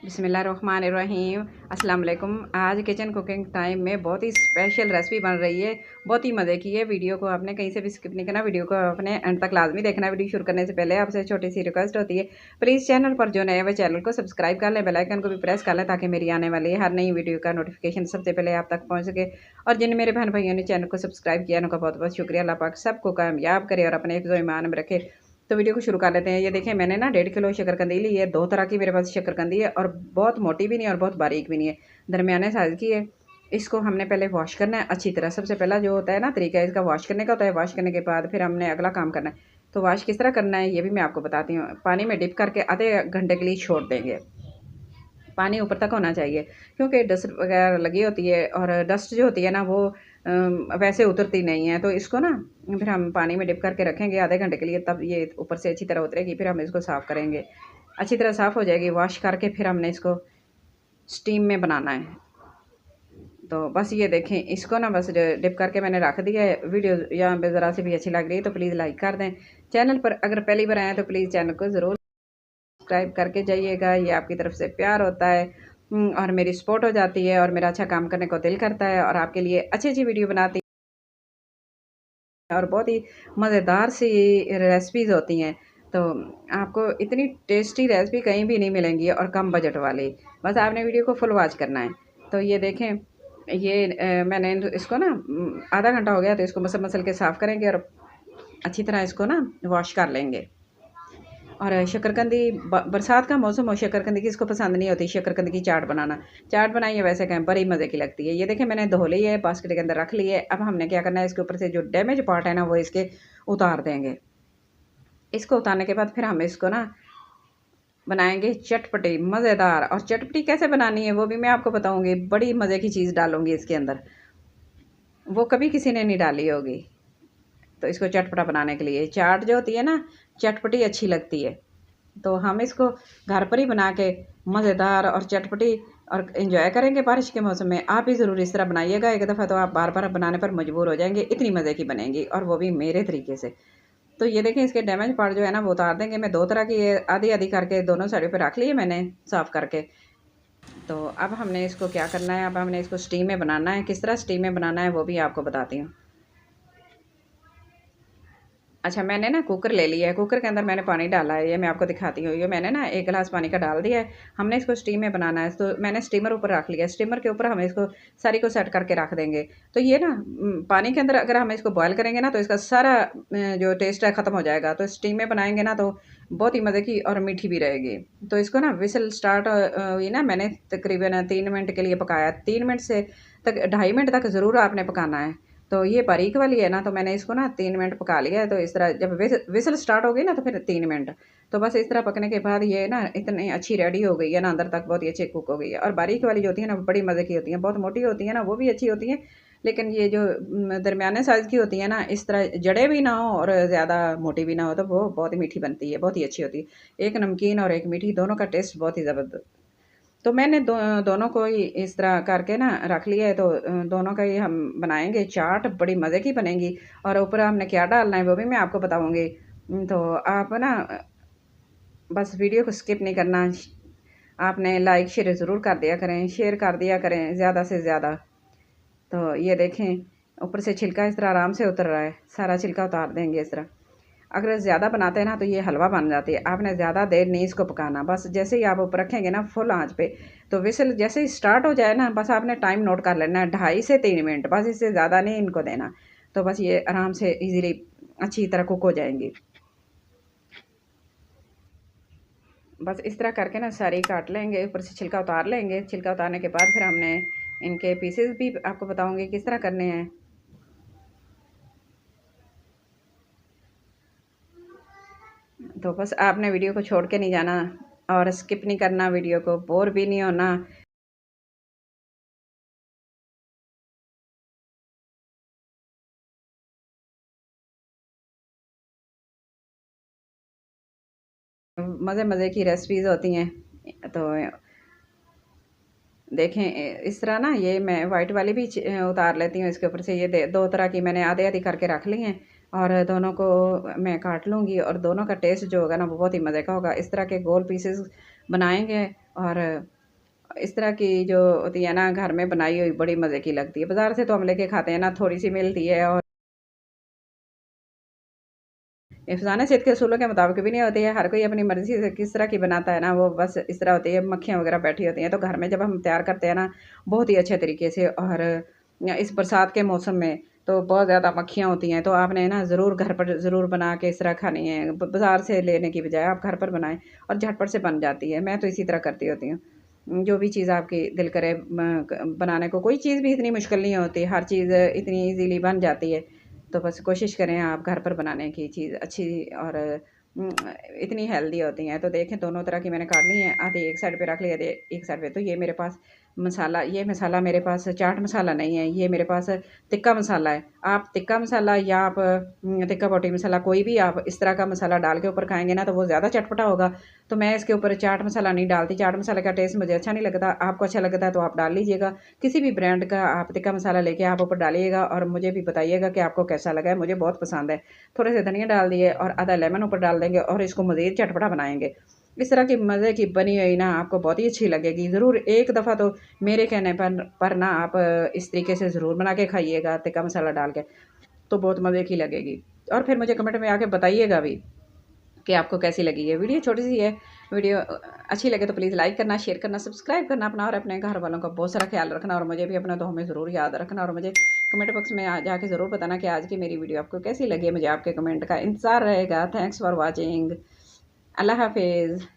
बिस्मिल्लाहिर्रहमानिर्रहीम। अस्सलाम वालेकुम। आज किचन कुकिंग टाइम में बहुत ही स्पेशल रेसिपी बन रही है, बहुत ही मज़े की है। वीडियो को आपने कहीं से भी स्किप नहीं करना, वीडियो को अपने एंड तक लाजमी देखना। वीडियो शुरू करने से पहले आपसे छोटी सी रिक्वेस्ट होती है, प्लीज़ चैनल पर जो नए हुए चैनल को सब्सक्राइब कर लें, बेल आइकन को भी प्रेस कर लें ताकि मेरी आने वाली हर नई वीडियो का नोटिफिकेशन सबसे पहले आप तक पहुँच सके। और जिन मेरे बहन भाइयों ने चैनल को सब्सक्राइब किया उनका बहुत बहुत शुक्रिया। अल्लाह पाक सबको कामयाब करे और अपने हिफ्ज़-ओ ईमान में रखे। तो वीडियो को शुरू कर लेते हैं। ये देखिए मैंने ना 1.5 किलो शकरकंदी ली है। 2 तरह की मेरे पास शकरकंदी है और बहुत मोटी भी नहीं और बहुत बारीक भी नहीं है, दरमियाने साइज़ की है। इसको हमने पहले वॉश करना है अच्छी तरह। सबसे पहला जो होता है ना तरीका इसका वॉश करने का होता है। वॉश करने के बाद फिर हमने अगला काम करना है। तो वॉश किस तरह करना है ये भी मैं आपको बताती हूँ। पानी में डिप करके आधे घंटे के लिए छोड़ देंगे। पानी ऊपर तक होना चाहिए क्योंकि डस्ट वगैरह लगी होती है और डस्ट जो होती है ना वो वैसे उतरती नहीं है। तो इसको ना फिर हम पानी में डिप करके रखेंगे आधे घंटे के लिए, तब ये ऊपर से अच्छी तरह उतरेगी। फिर हम इसको साफ़ करेंगे, अच्छी तरह साफ़ हो जाएगी। वॉश करके फिर हमने इसको स्टीम में बनाना है। तो बस ये देखें इसको ना बस डिप करके मैंने रख दिया है। वीडियो यहाँ पे ज़रा से भी अच्छी लग रही है तो प्लीज़ लाइक कर दें। चैनल पर अगर पहली बार आए तो प्लीज़ चैनल को ज़रूर सब्सक्राइब करके जाइएगा, ये आपकी तरफ से प्यार होता है और मेरी सपोर्ट हो जाती है और मेरा अच्छा काम करने को दिल करता है और आपके लिए अच्छी वीडियो बनाती है और बहुत ही मज़ेदार सी रेसिपीज़ होती हैं। तो आपको इतनी टेस्टी रेसिपी कहीं भी नहीं मिलेंगी और कम बजट वाली। बस आपने वीडियो को फुल वॉच करना है। तो ये देखें ये मैंने इसको ना आधा घंटा हो गया तो इसको मसल के साफ़ करेंगे और अच्छी तरह इसको ना वॉश कर लेंगे। और शकरकंदी बरसात का मौसम हो, शकरकंदी किसको पसंद नहीं होती। शकरकंदी की चाट बनाना, चाट बनाइए वैसे कहें बड़ी मज़े की लगती है। ये देखें मैंने धो ली है, बास्केट के अंदर रख ली है। अब हमने क्या करना है इसके ऊपर से जो डैमेज पार्ट है ना वो इसके उतार देंगे। इसको उतारने के बाद फिर हम इसको ना बनाएंगे चटपटी मज़ेदार। और चटपटी कैसे बनानी है वो भी मैं आपको बताऊँगी। बड़ी मज़े की चीज़ डालूँगी इसके अंदर, वो कभी किसी ने नहीं डाली होगी। तो इसको चटपटा बनाने के लिए चाट जो होती है ना चटपटी अच्छी लगती है। तो हम इसको घर पर ही बना के मज़ेदार और चटपटी और एंजॉय करेंगे बारिश के मौसम में। आप भी ज़रूर इस तरह बनाइएगा, एक दफ़ा तो आप बार बार बनाने पर मजबूर हो जाएंगे, इतनी मज़े की बनेंगी और वो भी मेरे तरीके से। तो ये देखें इसके डैमेज पार्ट जो है ना वो उतार देंगे। मैं 2 तरह की आधी आधी करके दोनों साइड पर रख लिए मैंने साफ़ करके। तो अब हमने इसको क्या करना है, अब हमने इसको स्टीम में बनाना है। किस तरह स्टीम में बनाना है वो भी आपको बताती हूँ। अच्छा मैंने ना कुकर ले लिया है, कुकर के अंदर मैंने पानी डाला है, ये मैं आपको दिखाती हूँ। ये मैंने ना 1 गिलास पानी का डाल दिया है। हमने इसको स्टीम में बनाना है तो मैंने स्टीमर ऊपर रख लिया है। स्टीमर के ऊपर हम इसको सारी को सेट करके रख देंगे। तो ये ना पानी के अंदर अगर हम इसको बॉयल करेंगे ना तो इसका सारा जो टेस्ट है ख़त्म हो जाएगा। तो स्टीम में बनाएंगे ना तो बहुत ही मज़े की और मीठी भी रहेगी। तो इसको ना विसल स्टार्ट हुई ना, मैंने तकरीबन 3 मिनट के लिए पकाया। 3 मिनट से तक 2.5 मिनट तक ज़रूर आपने पकाना है। तो ये बारीक वाली है ना तो मैंने इसको ना 3 मिनट पका लिया है। तो इस तरह जब विसल स्टार्ट हो गई ना तो फिर 3 मिनट, तो बस इस तरह पकने के बाद ये ना इतनी अच्छी रेडी हो गई है ना, अंदर तक बहुत ही अच्छी कुक हो गई है। और बारीक वाली जो होती है ना बड़ी मज़े की होती हैं, बहुत मोटी होती है ना वो भी अच्छी होती हैं, लेकिन ये जो दरमियाने साइज़ की होती है ना, इस तरह जड़े भी ना हो और ज़्यादा मोटी भी ना हो, तो वो बहुत ही मीठी बनती है, बहुत ही अच्छी होती है। एक नमकीन और एक मीठी दोनों का टेस्ट बहुत ही ज़बरदस्त। तो मैंने दोनों को ही इस तरह करके ना रख लिया है। तो दोनों का ही हम बनाएंगे चाट, बड़ी मज़े की बनेगी। और ऊपर हमने क्या डालना है वो भी मैं आपको बताऊंगी। तो आप ना बस वीडियो को स्किप नहीं करना, आपने लाइक शेयर ज़रूर कर दिया करें, शेयर कर दिया करें ज़्यादा से ज़्यादा। तो ये देखें ऊपर से छिलका इस तरह आराम से उतर रहा है, सारा छिलका उतार देंगे इस तरह। अगर ज़्यादा बनाते हैं ना तो ये हलवा बन जाती है। आपने ज़्यादा देर नहीं इसको पकाना, बस जैसे ही आप ऊपर रखेंगे ना फुल आंच पे, तो विसल जैसे ही स्टार्ट हो जाए ना बस आपने टाइम नोट कर लेना है, 2.5 से 3 मिनट, बस इससे ज़्यादा नहीं इनको देना। तो बस ये आराम से इजीली अच्छी तरह कुक हो जाएंगी। बस इस तरह करके ना सारी काट लेंगे, ऊपर से छिलका उतार लेंगे। छिलका उतारने के बाद फिर हमने इनके पीसेस भी आपको बताऊँगी किस तरह करने हैं। तो बस आपने वीडियो को छोड़ के नहीं जाना और स्किप नहीं करना, वीडियो को बोर भी नहीं होना। मज़े मज़े की रेसिपीज़ होती हैं। तो देखें इस तरह ना ये मैं वाइट वाली भी उतार लेती हूँ इसके ऊपर से। ये 2 तरह की मैंने आधे आधी करके रख ली हैं और दोनों को मैं काट लूँगी और दोनों का टेस्ट जो होगा ना वो बहुत ही मज़े का होगा। इस तरह के गोल पीसेस बनाएंगे और इस तरह की जो होती है ना घर में बनाई हुई बड़ी मज़े की लगती है। बाज़ार से तो हम लेके खाते हैं ना, थोड़ी-सी मिलती है और हिफ़्ज़ाने सेहत के असूलों के मुताबिक भी नहीं होती है। हर कोई अपनी मर्ज़ी से किस तरह की बनाता है ना, वो बस इस तरह होती है, मक्खियाँ वग़ैरह बैठी होती हैं। तो घर में जब हम तैयार करते हैं ना, बहुत ही अच्छे तरीके से और इस बरसात के मौसम में तो बहुत ज़्यादा मक्खियाँ होती हैं, तो आपने ना ज़रूर घर पर ज़रूर बना के इस तरह खानी है। ब बाज़ार से लेने की बजाय आप घर पर बनाएँ और झटपट से बन जाती है। मैं तो इसी तरह करती होती हूँ। जो भी चीज़ आपकी दिल करे बनाने को, कोई चीज़ भी इतनी मुश्किल नहीं होती, हर चीज़ इतनी ईज़िली बन जाती है। तो बस कोशिश करें आप घर पर बनाने की चीज़ अच्छी और उम, इतनी हेल्दी होती हैं। तो देखें दोनों तरह की मैंने काट ली हैं, आधी एक साइड पे रख ली, आधी एक साइड पे। तो ये मेरे पास मसाला, ये मसाला मेरे पास चाट मसाला नहीं है, ये मेरे पास तिक्का मसाला है। आप तिक्का मसाला या आप तिक्का पोटी मसाला, कोई भी आप इस तरह का मसाला डाल के ऊपर खाएँगे ना तो वो ज़्यादा चटपटा होगा। तो मैं इसके ऊपर चाट मसाला नहीं डालती, चाट मसाले का टेस्ट मुझे अच्छा नहीं लगता। आपको अच्छा लगता है तो आप डाल लीजिएगा। किसी भी ब्रांड का आप तिक्का मसाला लेके आप ऊपर डालिएगा और मुझे भी बताइएगा कि आपको कैसा लगा है, मुझे बहुत पसंद है। थोड़े से धनिया डाल दिए और आधा लेमन ऊपर डाल देंगे और इसको मज़ीद चटपटा बनाएँगे। इस तरह की मज़े की बनी हुई ना आपको बहुत ही अच्छी लगेगी। ज़रूर एक दफ़ा तो मेरे कहने पर ना आप इस तरीके से ज़रूर बना के खाइएगा तिक्का मसाला डाल के, तो बहुत मज़े की लगेगी। और फिर मुझे कमेंट में आके बताइएगा भी कि आपको कैसी लगी है। वीडियो छोटी-सी है, वीडियो अच्छी लगे तो प्लीज़ लाइक करना, शेयर करना, सब्सक्राइब करना अपना और अपने घर वालों का बहुत सारा ख़्याल रखना और मुझे भी अपना दुआओं में ज़रूर याद रखना और मुझे कमेंट बॉक्स में जाके ज़रूर बताना कि आज की मेरी वीडियो आपको कैसी लगी है। मुझे आपके कमेंट का इंतज़ार रहेगा। Thanks for watching. अल्लाह हाफ़िज़।